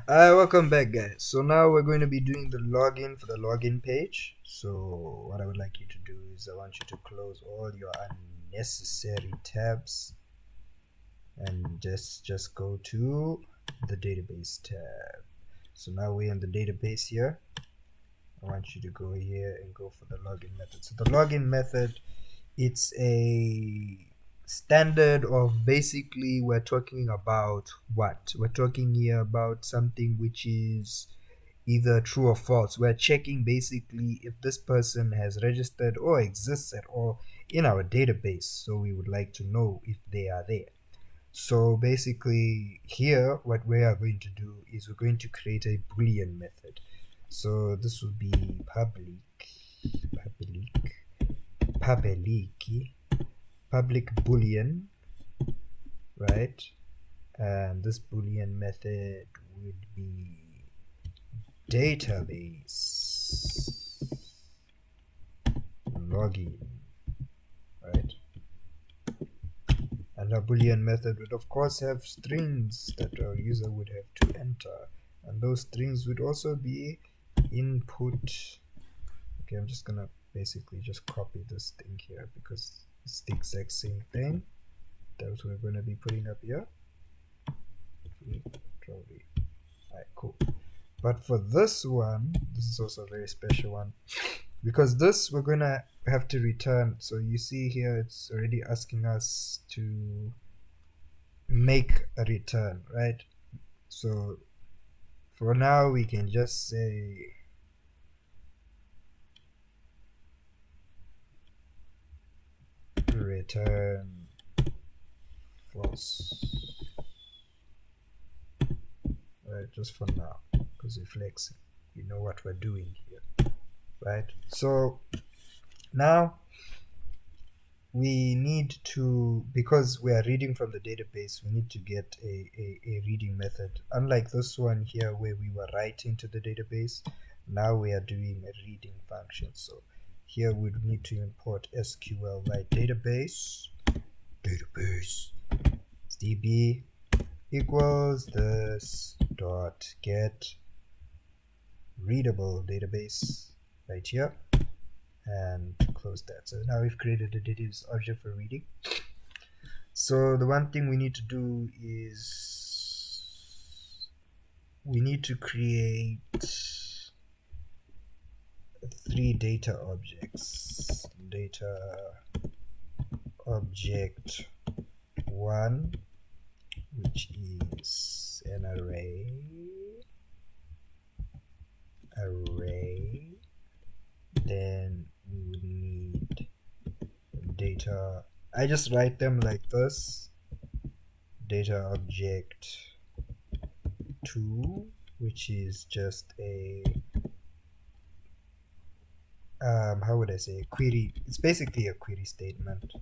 Welcome back, guys. So now we're going to be doing the login for the login page. So what I would like you to do is I want you to close all your unnecessary tabs and just go to the database tab. So now we're in the database here. I want you to go here and go for the login method. So the login method, it's a standard of basically we're talking about what? We're talking here about something which is either true or false. We're checking basically if this person has registered or exists at all in our database. So we would like to know if they are there. So basically here what we are going to do is we're going to create a boolean method. So this will be public boolean, right? And this boolean method would be database login, right? And our boolean method would of course have strings that our user would have to enter, and those strings would also be input. Okay, I'm just gonna basically just copy this thing here because it's the exact same thing that we're going to be putting up here. Alright, cool. But for this one, this is also a very special one because this we're gonna have to return. So you see here it's already asking us to make a return, right? So for now we can just say return false, right? Just for now, because we're flexing, we know what we're doing here, right? So now we need to, because we are reading from the database, we need to get a reading method. Unlike this one here where we were writing to the database, now we are doing a reading function. So here we need to import SQLite database db equals this dot get readable database right here, and close that. So now we've created a database object for reading. So the one thing we need to do is we need to create 3 data objects. Data object 1, which is an array, then we would need data, I just write them like this, data object 2, which is just a how would I say, a query. It's basically a query statement.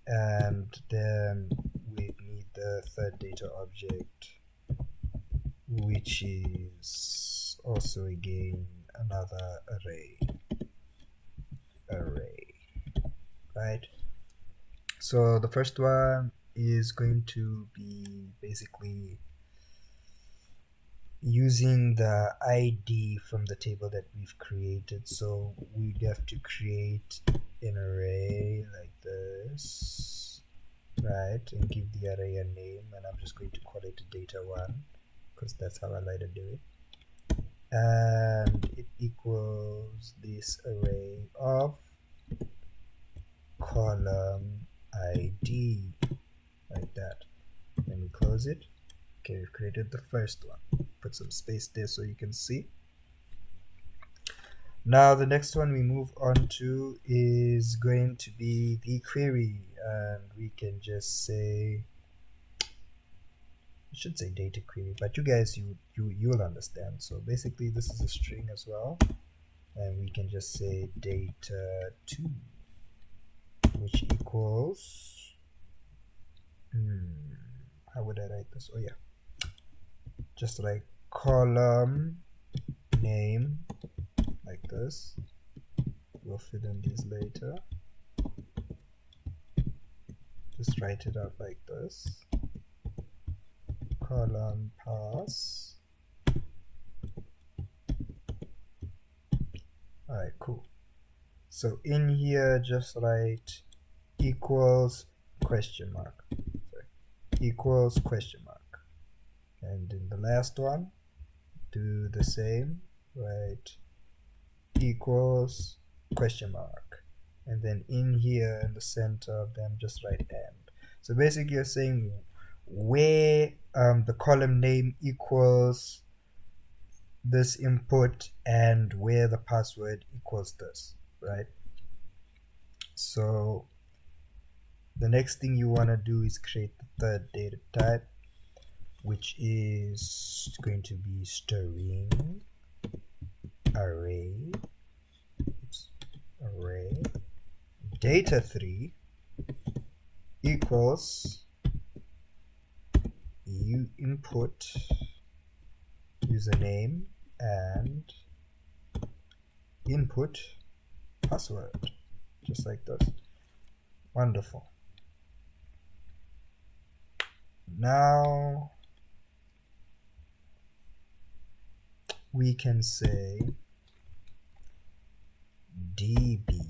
And then we need the third data object, which is also again another array, right? So the first one is going to be basically using the ID from the table that we've created. So we have to create an array like this, right, and give the array a name, and I'm just going to call it data1 because that's how I like to do it, and it equals this array of column ID, like that. Then we close it. Okay, we've created the first one. Put some space there so you can see. Now the next one we move on to is going to be the query, and we can just say, I should say data query, but you guys you'll understand. So basically this is a string as well, and we can just say data2, which equals how would I write this? Oh yeah, just like column name, like this. We'll fill in these later. Just write it out like this. column pass. Alright, cool. So in here, just write equals question mark. Sorry, equals question mark. And in the last one, do the same, write equals question mark. And then in here, in the center of them, just write and. So basically you're saying where the column name equals this input and where the password equals this, right? So the next thing you want to do is create the third data type, which is going to be string array. Oops, array data3 equals you input username and input password, just like this. Wonderful. Now we can say db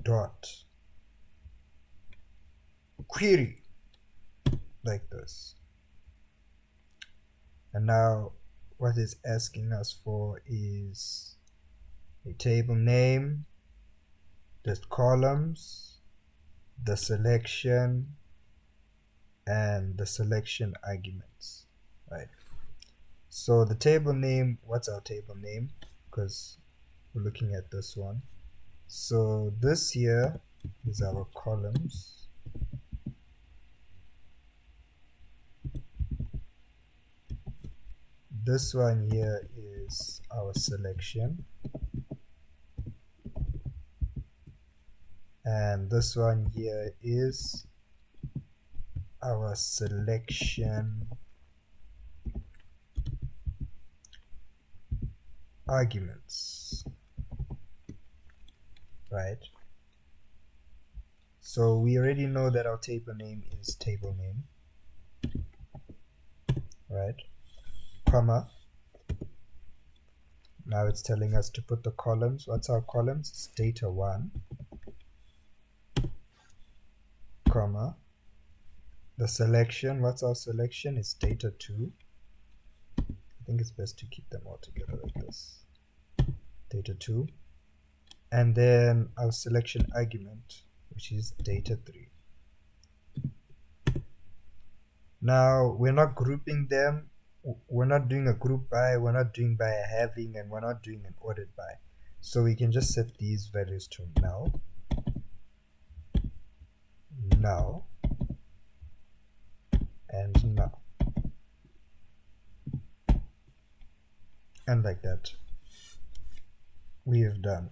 dot query, like this. And now what it's asking us for is a table name, the columns, the selection, and the selection arguments, right? So the table name, what's our table name? Because we're looking at this one. So this here is our columns. This one here is our selection. And this one here is our selection arguments, right? So we already know that our table name is table name, right? Comma. Now it's telling us to put the columns. What's our columns? It's data1, comma. The selection, what's our selection? It's data2. I think it's best to keep them all together like this. Data2. And then our selection argument, which is data3. Now we're not grouping them. We're not doing a group by, we're not doing by a having, and we're not doing an ordered by. So we can just set these values to null, null, and null. And like that, we have done.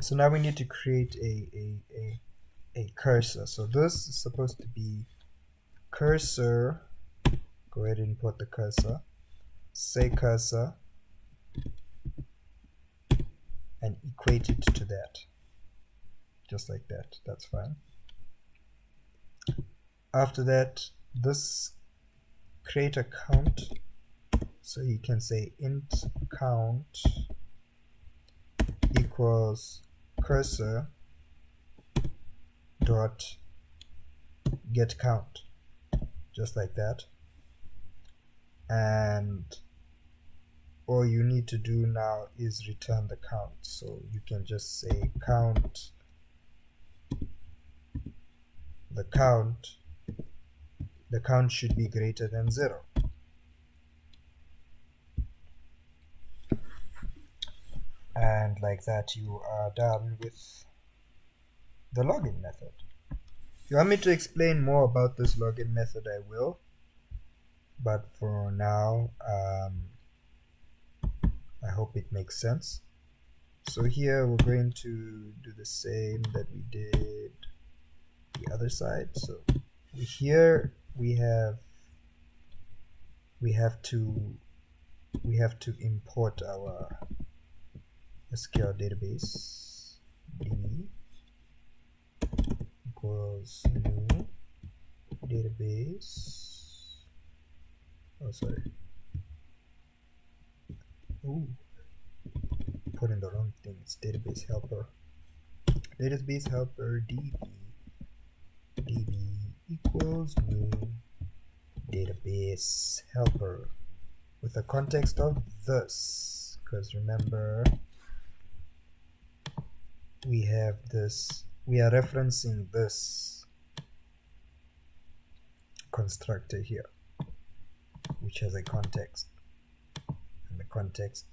So now we need to create a cursor. So this is supposed to be cursor. Go ahead and import the cursor. Say cursor and equate it to that. Just like that. That's fine. After that, this create a count. So you can say int count equals cursor dot get count, just like that. And all you need to do now is return the count. So you can just say count, the count should be greater than 0. And like that, you are done with the login method. If you want me to explain more about this login method, I will. But for now, I hope it makes sense. So here we're going to do the same that we did the other side. So here we have to import our SQL database. db equals new database. Oh, sorry. Ooh, put in the wrong thing. It's database helper. Database helper db equals new database helper with the context of this, because remember we have this, we are referencing this constructor here which has a context, and the context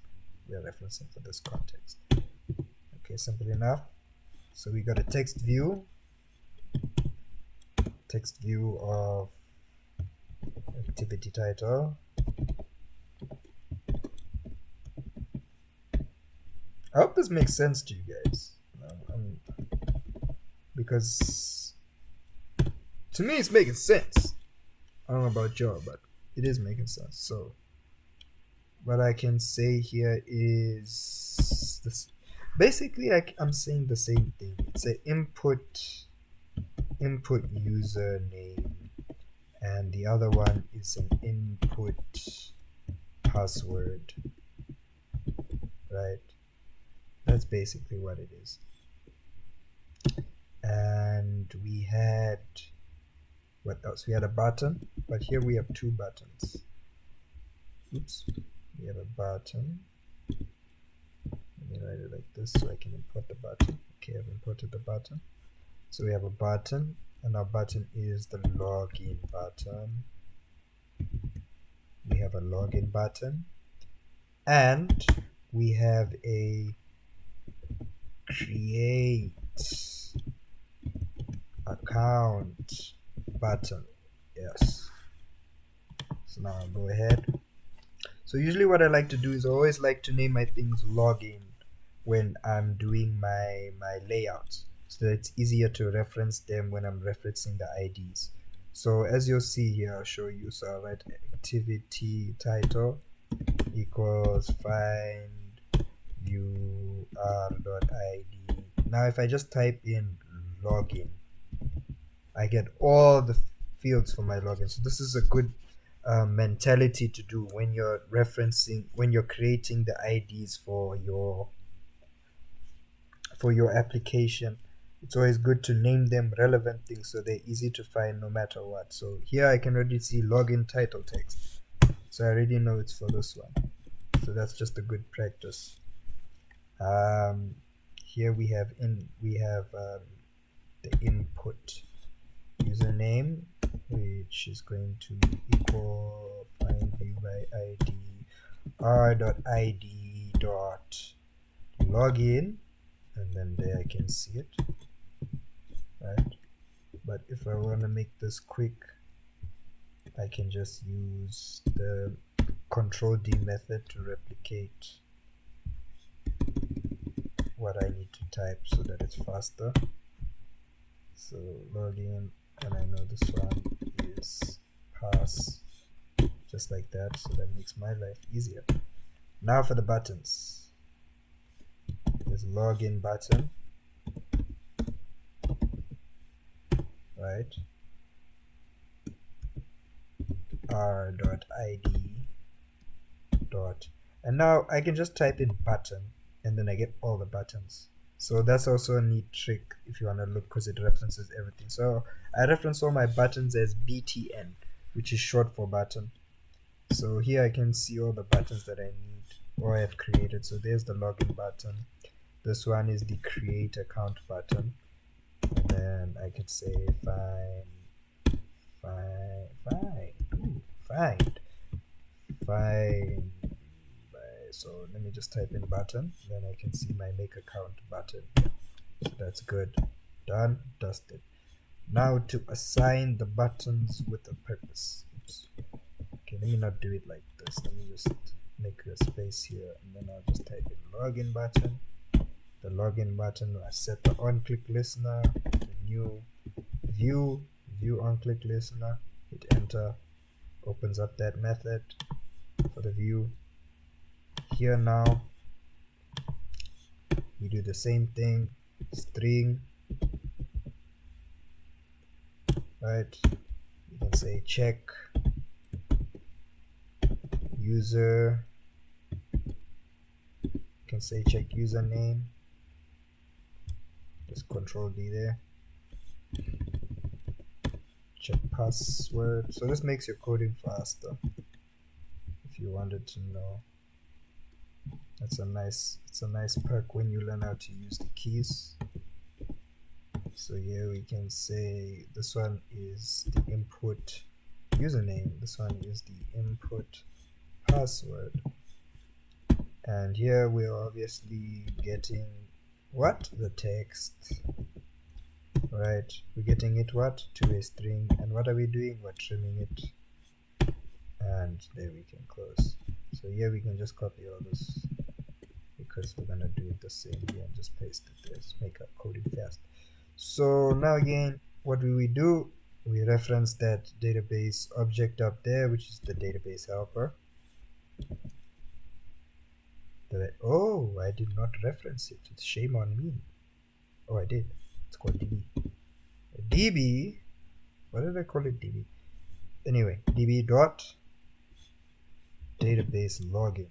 we are referencing for this context. Okay, simple enough. So we got a text view of activity title. I hope this makes sense to you guys, because to me it's making sense. I don't know about y'all, but it is making sense. So what I can say here is this. Basically, I'm saying the same thing. It's an input username, and the other one is an input password, right? That's basically what it is. And we had, what else? We had a button, but here we have two buttons. Oops, we have a button. Let me write it like this so I can import the button. Okay, I've imported the button. So we have a button, and our button is the login button. We have a login button, and we have a create account button. Yes. So now I'll go ahead. So usually what I like to do is I always like to name my things login when I'm doing my layouts, so that it's easier to reference them when I'm referencing the IDs. So as you'll see here, I'll show you. So I'll write activity title equals find view r.id. Now if I just type in login, I get all the fields for my login. So this is a good mentality to do when you're referencing, when you're creating the IDs for your application. It's always good to name them relevant things so they're easy to find no matter what. So here I can already see login title text, so I already know it's for this one. So that's just a good practice. Here we have the input username, which is going to equal find view by id r.id dot login, and then there I can see it, right? But if I want to make this quick, I can just use the control D method to replicate what I need to type so that it's faster. So login, and I know this one is pass, just like that, so that makes my life easier. Now for the buttons, there's login button, right? r.id dot, and now I can just type in button and then I get all the buttons. So that's also a neat trick if you want to look, because it references everything. So I reference all my buttons as BTN, which is short for button. So here I can see all the buttons that I need or I have created. So there's the login button. This one is the create account button, and then I can say find. So let me just type in button, then I can see my make account button. So that's good. Done, dusted. Now to assign the buttons with a purpose. Oops. Okay, let me not do it like this. Let me just make a space here, and then I'll just type in login button. The login button, I set the on-click listener, the new view on-click listener, hit enter, opens up that method for the view. Here now we do the same thing, string, right? You can say check user. You can say check username. Just Control D there. Check password. So this makes your coding faster. If you wanted to know, it's a nice perk when you learn how to use the keys. So here we can say this one is the input username, this one is the input password, and here we're obviously getting what? The text, right? We're getting it what? To a string, and what are we doing? We're trimming it, and there we can close. So here we can just copy all this because we're gonna do it the same here and just paste it there. Let's make our coding fast. So now again, what do? We reference that database object up there, which is the database helper. Oh, I did not reference it. It's shame on me. Oh, I did. It's called DB. DB. What did I call it? DB. Anyway, DB dot database login.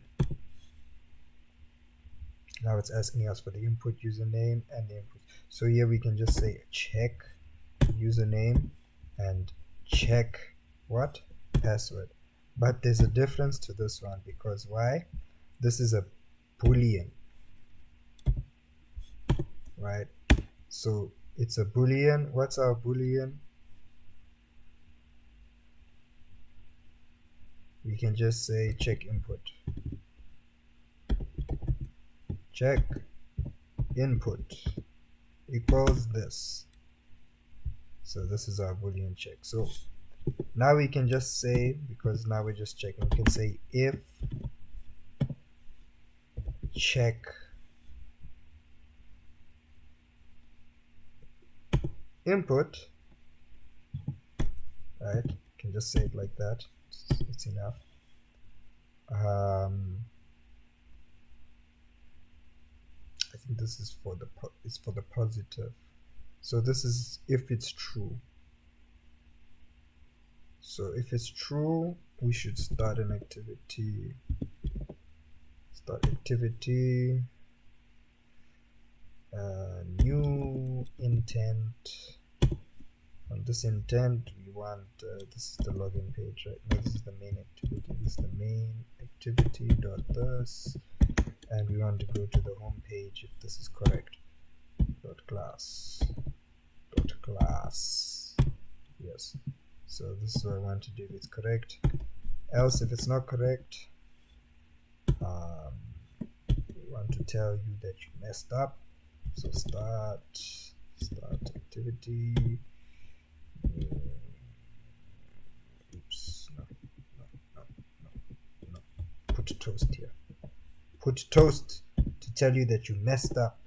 Now it's asking us for the input username and the input. So here we can just say check username and check what? Password. But there's a difference to this one, because why? This is a boolean, right? So it's a boolean. What's our boolean? We can just say check input. Check input equals this. So this is our boolean check. So now we can just say, because now we're just checking, we can say if check input, right? You can just say it like that. It's enough. I think this is for the positive. So this is if it's true. So if it's true, we should start an activity. Start activity. New intent. On this intent, we want this is the login page, right? No, this is the main activity. This is the main activity dot this, and we want to go to the home page if this is correct. Dot class. Yes. So this is what I want to do if it's correct. Else, if it's not correct, we want to tell you that you messed up. So start activity. Oops, no. Put toast here. Put toast to tell you that you messed up.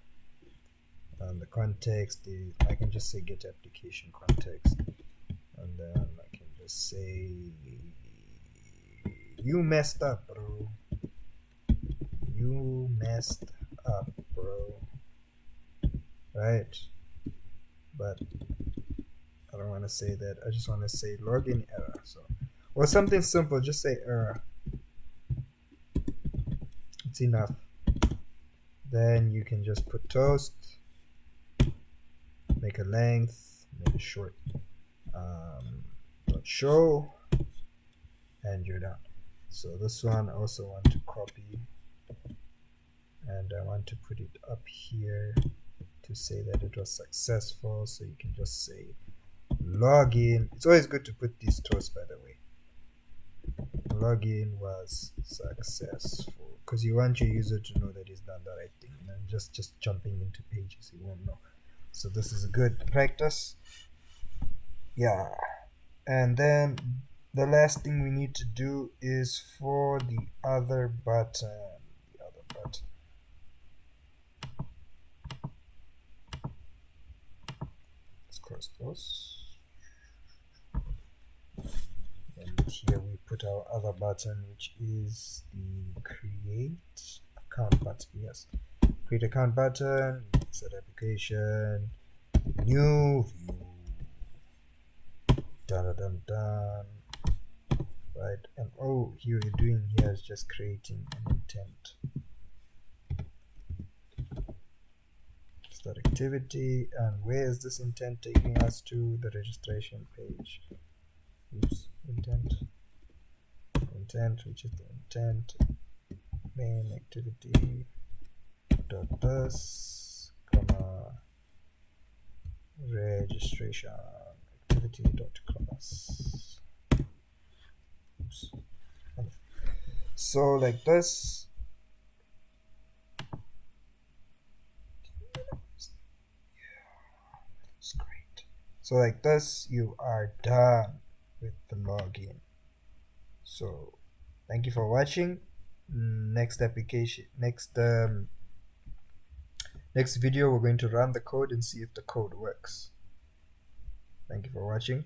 The context is, I can just say get application context, and then I can just say you messed up, bro. You messed up, bro. Right? But I don't want to say that. I just want to say login error. So, or something simple. Just say error. It's enough. Then you can just put toast. Make a length. Make it short. Dot show. And you're done. So this one I also want to copy. And I want to put it up here to say that it was successful. So you can just say login. It's always good to put these toasts, by the way. Login was successful, because you want your user to know that he's done the right thing, and just jumping into pages he won't know. So this is a good practice. Yeah. And then the last thing we need to do is for the other button. Let's close those. And here we put our other button, which is the create account button. Yes, create account button, set application, new view, dun dun dun. Right, and all you're doing here is just creating an intent. Start activity, and where is this intent taking us to? The registration page. Oops, intent, which is the intent main activity dot this, comma, registration activity dot class. Oops. So like this. It's great. So like this, you are done with the login. So thank you for watching. Next video, we're going to run the code and see if the code works. Thank you for watching.